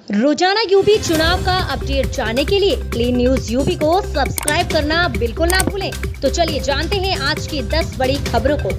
रोजाना यूपी चुनाव का अपडेट जानने के लिए क्लीन न्यूज यूपी को सब्सक्राइब करना बिल्कुल ना भूलें। तो चलिए जानते हैं आज की 10 बड़ी खबरों को।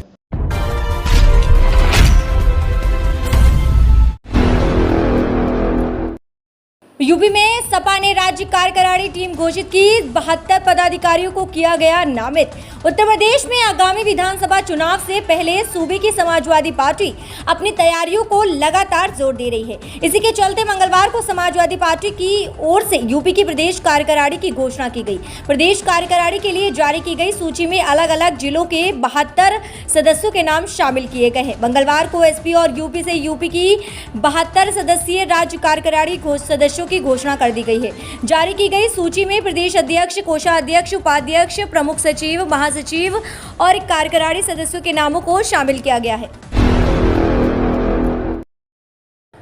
यूपी में सपा ने राज्य कार्यकारिणी टीम घोषित की, 72 पदाधिकारियों को किया गया नामित। उत्तर प्रदेश में आगामी विधानसभा चुनाव से पहले सूबे की समाजवादी पार्टी अपनी तैयारियों को लगातार जोर दे रही है। इसी के चलते मंगलवार को समाजवादी पार्टी की ओर से यूपी की प्रदेश कार्यकारिणी की घोषणा की गई। प्रदेश कार्यकारिणी के लिए जारी की गई सूची में अलग अलग जिलों के 72 सदस्यों के नाम शामिल किए गए हैं। मंगलवार को एसपी और यूपी से यूपी की 72 सदस्यीय राज्य कार्यकारिणी सदस्यों की घोषणा कर दी गई है। जारी की गई सूची में प्रदेश अध्यक्ष, कोषाध्यक्ष, उपाध्यक्ष, प्रमुख सचिव, महासचिव और कार्यकारिणी सदस्यों के नामों को शामिल किया गया है।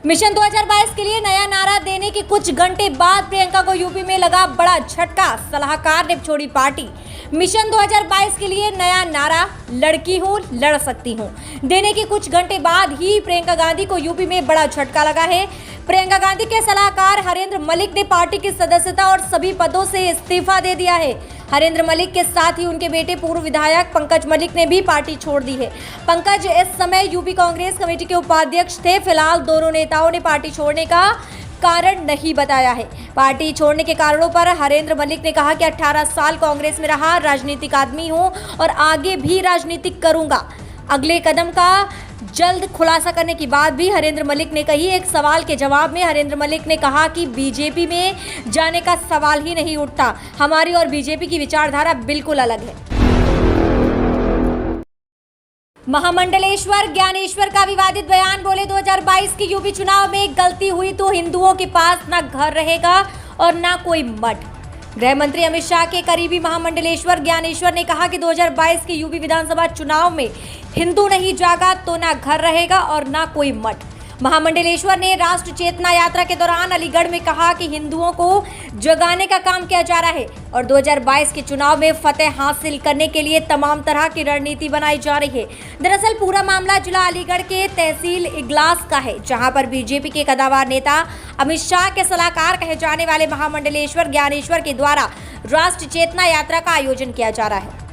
मिशन 2022 के लिए नया नारा देने के कुछ घंटे बाद प्रियंका को यूपी में लगा बड़ा झटका, सलाहकार ने छोड़ी पार्टी। मिशन 2022 के लिए नया नारा लड़की हूं लड़ सकती हूं देने के कुछ घंटे बाद ही प्रियंका गांधी को यूपी में बड़ा झटका लगा है। प्रियंका गांधी के सलाहकार हरेंद्र मलिक ने पार्टी की सदस्यता और सभी पदों से इस्तीफा दे दिया है। हरेंद्र मलिक के साथ ही उनके बेटे पूर्व विधायक पंकज मलिक ने भी पार्टी छोड़ दी है। पंकज इस समय यूपी कांग्रेस कमेटी के उपाध्यक्ष थे। फिलहाल दोनों नेताओं ने पार्टी छोड़ने का कारण नहीं बताया है। पार्टी छोड़ने के कारणों पर हरेंद्र मलिक ने कहा कि 18 साल कांग्रेस में रहा, राजनीतिक आदमी हूं और आगे भी राजनीतिक करूंगा। अगले कदम का जल्द खुलासा करने की बात भी हरेंद्र मलिक ने कही। एक सवाल के जवाब में हरेंद्र मलिक ने कहा कि बीजेपी में जाने का सवाल ही नहीं उठता। हमारी और बीजेपी की विचारधारा बिल्कुल अलग है। महामंडलेश्वर ज्ञानेश्वर का विवादित बयान, बोले 2022 के यूपी चुनाव में गलती हुई तो हिंदुओं के पास ना घर रहेगा और ना कोई मठ। गृह मंत्री अमित शाह के करीबी महामंडलेश्वर ज्ञानेश्वर ने कहा कि 2022 के यूपी विधानसभा चुनाव में हिंदू नहीं जागा तो ना घर रहेगा और ना कोई मठ। महामंडलेश्वर ने राष्ट्र चेतना यात्रा के दौरान अलीगढ़ में कहा कि हिंदुओं को जगाने का काम किया जा रहा है और 2022 के चुनाव में फतेह हासिल करने के लिए तमाम तरह की रणनीति बनाई जा रही है। दरअसल पूरा मामला जिला अलीगढ़ के तहसील इगलास का है, जहां पर बीजेपी के कद्दावर नेता अमित शाह के सलाहकार कहे जाने वाले महामंडलेश्वर ज्ञानेश्वर के द्वारा राष्ट्र चेतना यात्रा का आयोजन किया जा रहा है।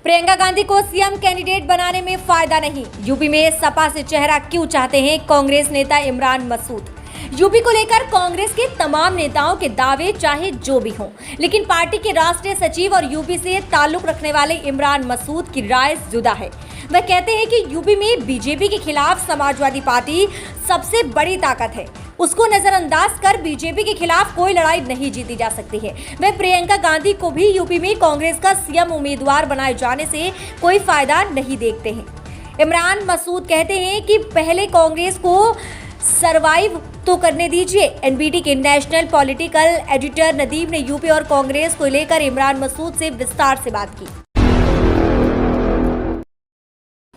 प्रियंका गांधी को सीएम कैंडिडेट बनाने में फायदा नहीं, यूपी में सपा से चेहरा क्यों चाहते हैं कांग्रेस नेता इमरान मसूद। यूपी को लेकर कांग्रेस के तमाम नेताओं के दावे चाहे जो भी हों, लेकिन पार्टी के राष्ट्रीय सचिव और यूपी से ताल्लुक रखने वाले इमरान मसूद की राय जुदा है। वह कहते हैं कि यूपी में बीजेपी के खिलाफ समाजवादी पार्टी सबसे बड़ी ताकत है, उसको नजरअंदाज कर बीजेपी के खिलाफ कोई लड़ाई नहीं जीती जा सकती है। वे प्रियंका गांधी को भी यूपी में कांग्रेस का सीएम उम्मीदवार बनाए जाने से कोई फायदा नहीं देखते हैं। इमरान मसूद कहते हैं कि पहले कांग्रेस को सरवाइव तो करने दीजिए। एनबीटी के नेशनल पॉलिटिकल एडिटर नदीम ने यूपी और कांग्रेस को लेकर इमरान मसूद से विस्तार से बात की।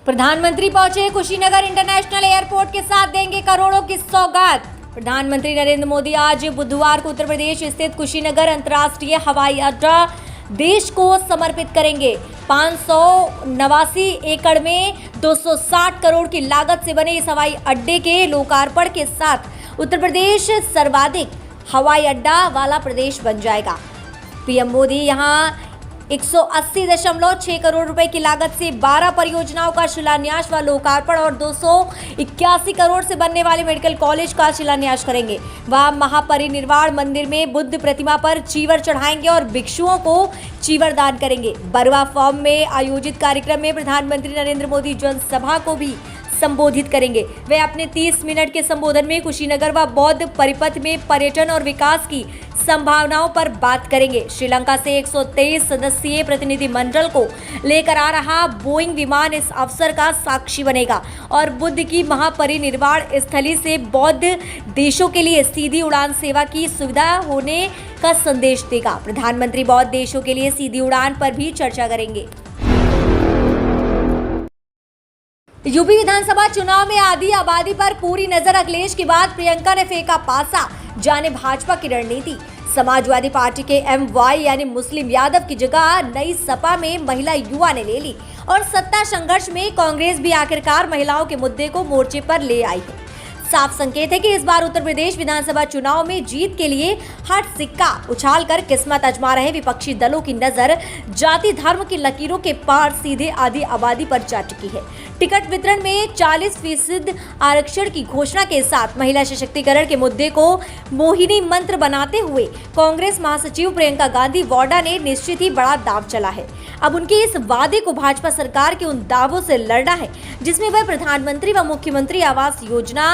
प्रधानमंत्री पहुंचे कुशीनगर इंटरनेशनल एयरपोर्ट के साथ देंगे करोड़ों की सौगात। प्रधानमंत्री नरेंद्र मोदी आज बुधवार को उत्तर प्रदेश स्थित कुशीनगर अंतर्राष्ट्रीय हवाई अड्डा देश को समर्पित करेंगे। 589 एकड़ में 260 करोड़ की लागत से बने इस हवाई अड्डे के लोकार्पण के साथ उत्तर प्रदेश सर्वाधिक हवाई अड्डा वाला प्रदेश बन जाएगा। पीएम मोदी यहां 180.6 करोड़ रुपए की लागत से 12 परियोजनाओं का शिलान्यास व लोकार्पण और 281 करोड़ से बनने वाले मेडिकल कॉलेज का शिलान्यास करेंगे। वह महापरिनिर्वाण मंदिर में बुद्ध प्रतिमा पर चीवर चढ़ाएंगे और भिक्षुओं को चीवर दान करेंगे। बरवा फॉर्म में आयोजित कार्यक्रम में प्रधानमंत्री नरेंद्र मोदी जनसभा को भी संबोधित करेंगे। वे अपने 30 मिनट के संबोधन में कुशीनगर व बौद्ध परिपथ में पर्यटन और विकास की संभावनाओं पर बात करेंगे। श्रीलंका से 123 सदस्यीय प्रतिनिधि मंडल को लेकर आ रहा बोइंग विमान इस अवसर का साक्षी बनेगा और बुद्ध की महापरिनिर्वाण स्थली से बौद्ध देशों के लिए सीधी उड़ान सेवा की सुविधा होने का संदेश देगा। प्रधानमंत्री बौद्ध देशों के लिए सीधी उड़ान पर भी चर्चा करेंगे। यूपी विधानसभा चुनाव में आधी आबादी पर पूरी नजर अखिलेश के बाद प्रियंका ने फेंका पासा, जाने भाजपा की रणनीति। समाजवादी पार्टी के MY यानी मुस्लिम यादव की जगह नई सपा में महिला युवा ने ले ली और सत्ता संघर्ष में कांग्रेस भी आखिरकार महिलाओं के मुद्दे को मोर्चे पर ले आई है। साफ संकेत है कि इस बार उत्तर प्रदेश विधानसभा चुनाव में जीत के लिए हर सिक्का उछालकर किस्मत आजमा रहे विपक्षी दलों की नजर जाति धर्म की लकीरों के पार सीधे आधी आबादी पर जा चुकी है। टिकट वितरण में 40% आरक्षण की घोषणा के साथ महिला सशक्तिकरण के मुद्दे को मोहिनी मंत्र बनाते हुए कांग्रेस महासचिव प्रियंका गांधी वाड्रा ने निश्चित ही बड़ा दांव चला है। अब उनके इस वादे को भाजपा सरकार के उन दावों से लड़ना है जिसमें वह प्रधानमंत्री व मुख्यमंत्री आवास योजना,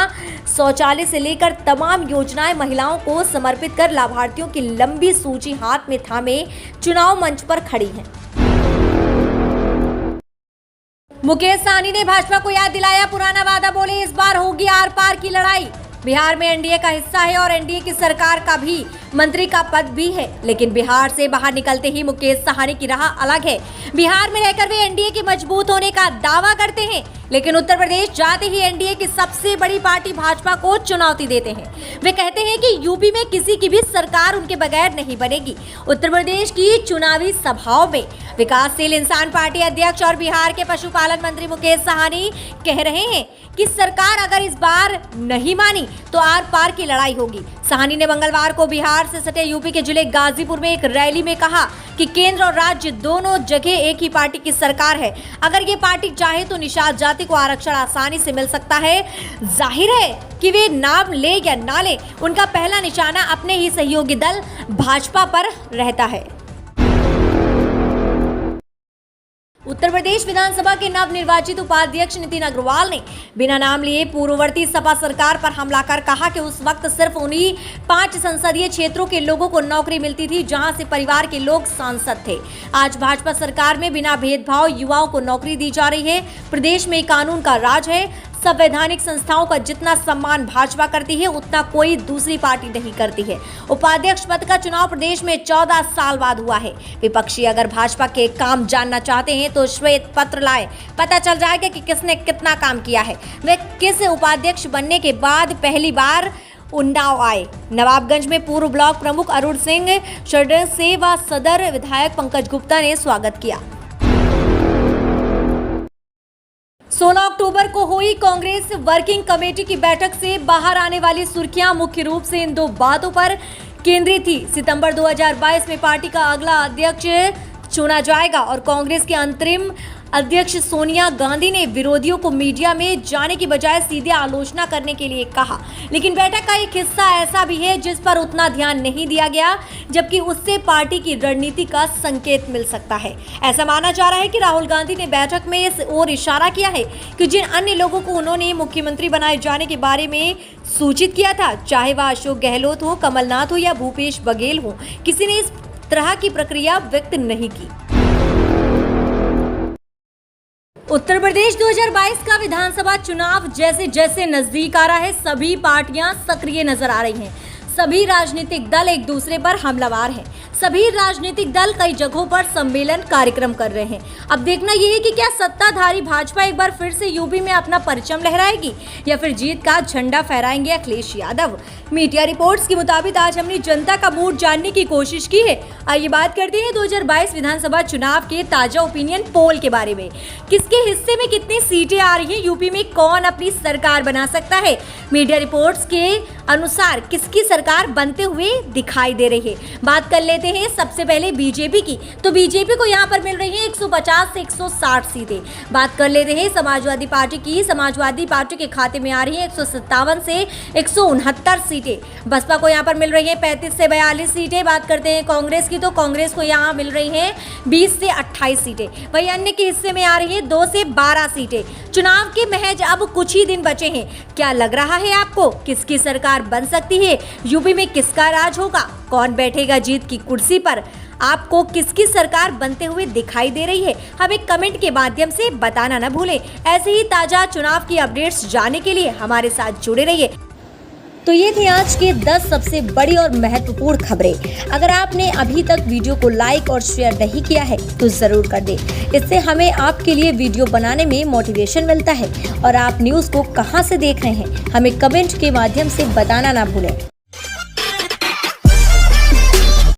शौचालय से लेकर तमाम योजनाएं महिलाओं को समर्पित कर लाभार्थियों की लंबी सूची हाथ में थामे चुनाव मंच पर खड़ी हैं। मुकेश सहनी ने भाजपा को याद दिलाया पुराना वादा, बोले इस बार होगी आर पार की लड़ाई। बिहार में एनडीए का हिस्सा है और एनडीए की सरकार का भी मंत्री का पद भी है, लेकिन बिहार से बाहर निकलते ही मुकेश सहनी की राह अलग है। बिहार में रहकर वे एनडीए के मजबूत होने का दावा करते हैं, लेकिन उत्तर प्रदेश जाते ही एनडीए की सबसे बड़ी पार्टी भाजपा को चुनौती देते हैं। वे कहते हैं कि यूपी में किसी की भी सरकार उनके बगैर नहीं बनेगी। उत्तर प्रदेश की चुनावी सभाओं में विकासशील इंसान पार्टी अध्यक्ष और बिहार के पशुपालन मंत्री मुकेश सहनी कह रहे हैं कि सरकार अगर इस बार नहीं मानी तो आर पार की लड़ाई होगी। सहनी ने मंगलवार को बिहार से सटे यूपी के जिले गाजीपुर में एक रैली में कहा कि केंद्र और राज्य दोनों जगह एक ही पार्टी की सरकार है। अगर ये पार्टी चाहे तो निषाद जाति को आरक्षण आसानी से मिल सकता है। जाहिर है कि वे नाम ले या ना ले, उनका पहला निशाना अपने ही सहयोगी दल भाजपा पर रहता है। उत्तर प्रदेश विधानसभा के नवनिर्वाचित उपाध्यक्ष नितिन अग्रवाल ने बिना नाम लिए पूर्ववर्ती सपा सरकार पर हमला कर कहा कि उस वक्त सिर्फ उन्हीं 5 संसदीय क्षेत्रों के लोगों को नौकरी मिलती थी जहां से परिवार के लोग सांसद थे। आज भाजपा सरकार में बिना भेदभाव युवाओं को नौकरी दी जा रही है। प्रदेश में कानून का राज है। संवैधानिक संस्थाओं का जितना सम्मान भाजपा करती है उतना कोई दूसरी पार्टी नहीं करती है। उपाध्यक्ष पद का चुनाव प्रदेश में 14 साल बाद हुआ है। विपक्षी अगर भाजपा के काम जानना चाहते हैं तो श्वेत पत्र लाए, पता चल जाएगा कि किसने कितना काम किया है। वे किस उपाध्यक्ष बनने के बाद पहली बार उन्नाव आए। नवाबगंज में पूर्व ब्लॉक प्रमुख अरुण सिंह शर्डर से व सदर विधायक पंकज गुप्ता ने स्वागत किया। 16 अक्टूबर को हुई कांग्रेस वर्किंग कमेटी की बैठक से बाहर आने वाली सुर्खियां मुख्य रूप से इन 2 बातों पर केंद्रित थी। सितंबर 2022 में पार्टी का अगला अध्यक्ष चुना जाएगा और कांग्रेस के अंतरिम अध्यक्ष सोनिया गांधी ने विरोधियों को मीडिया में जाने की बजाय सीधे आलोचना करने के लिए कहा। लेकिन बैठक का एक हिस्सा ऐसा भी है जिस पर उतना ध्यान नहीं दिया गया, जबकि उससे पार्टी की रणनीति का संकेत मिल सकता है। ऐसा माना जा रहा है कि राहुल गांधी ने बैठक में इस ओर इशारा किया है कि जिन अन्य लोगों को उन्होंने मुख्यमंत्री बनाए जाने के बारे में सूचित किया था, चाहे वह अशोक गहलोत हो, कमलनाथ हो या भूपेश बघेल हो, किसी ने इस तरह की प्रक्रिया व्यक्त नहीं की। उत्तर प्रदेश 2022 का विधानसभा चुनाव जैसे जैसे नजदीक आ रहा है, सभी पार्टियां सक्रिय नजर आ रही हैं। सभी राजनीतिक दल एक दूसरे पर हमलावर हैं। सभी राजनीतिक दल कई जगहों पर सम्मेलन कार्यक्रम कर रहे हैं। अब देखना यह है कि क्या सत्ताधारी भाजपा एक बार फिर से यूपी में अपना परचम लहराएगी या फिर जीत का झंडा फहराएंगे अखिलेश यादव। मीडिया रिपोर्ट्स के मुताबिक आज हमने जनता का मूड जानने की कोशिश की है। आइए बात करते हैं 2022 विधानसभा चुनाव के ताजा ओपिनियन पोल के बारे में। किसके हिस्से में कितनी सीटें आ रही हैं, यूपी में कौन अपनी सरकार बना सकता है। मीडिया रिपोर्ट्स के अनुसार किसकी सरकार बनते हुए दिखाई दे रही है। बात कर लेते हैं सबसे पहले बीजेपी की। तो बीजेपी को यहाँ पर मिल रही है 150 से 160 सीटें। बात कर लेते हैं समाजवादी पार्टी की। समाजवादी पार्टी के खाते में आ रही है 157 से 169 सीटें। बसपा को यहाँ पर मिल रही है 35 से 42 सीटें। बात करते हैं कांग्रेस की, तो कांग्रेस को यहाँ मिल रही है 20 से 28 सीटें। वहीं अन्य के हिस्से में आ रही है 2 से 12 सीटें। चुनाव के महज अब कुछ ही दिन बचे हैं। क्या लग रहा है आपको किसकी सरकार बन सकती है? यूपी में किसका राज होगा? कौन बैठेगा जीत की कुर्सी पर? आपको किसकी सरकार बनते हुए दिखाई दे रही है? हमें कमेंट के माध्यम से बताना न भूलें। ऐसे ही ताजा चुनाव की अपडेट्स जानने के लिए हमारे साथ जुड़े रहिए। तो ये थी आज के 10 सबसे बड़ी और महत्वपूर्ण खबरें। अगर आपने अभी तक वीडियो को लाइक और शेयर नहीं किया है तो जरूर कर दें। इससे हमें आपके लिए वीडियो बनाने में मोटिवेशन मिलता है। और आप न्यूज़ को कहां से देख रहे हैं हमें कमेंट के माध्यम से बताना ना भूलें।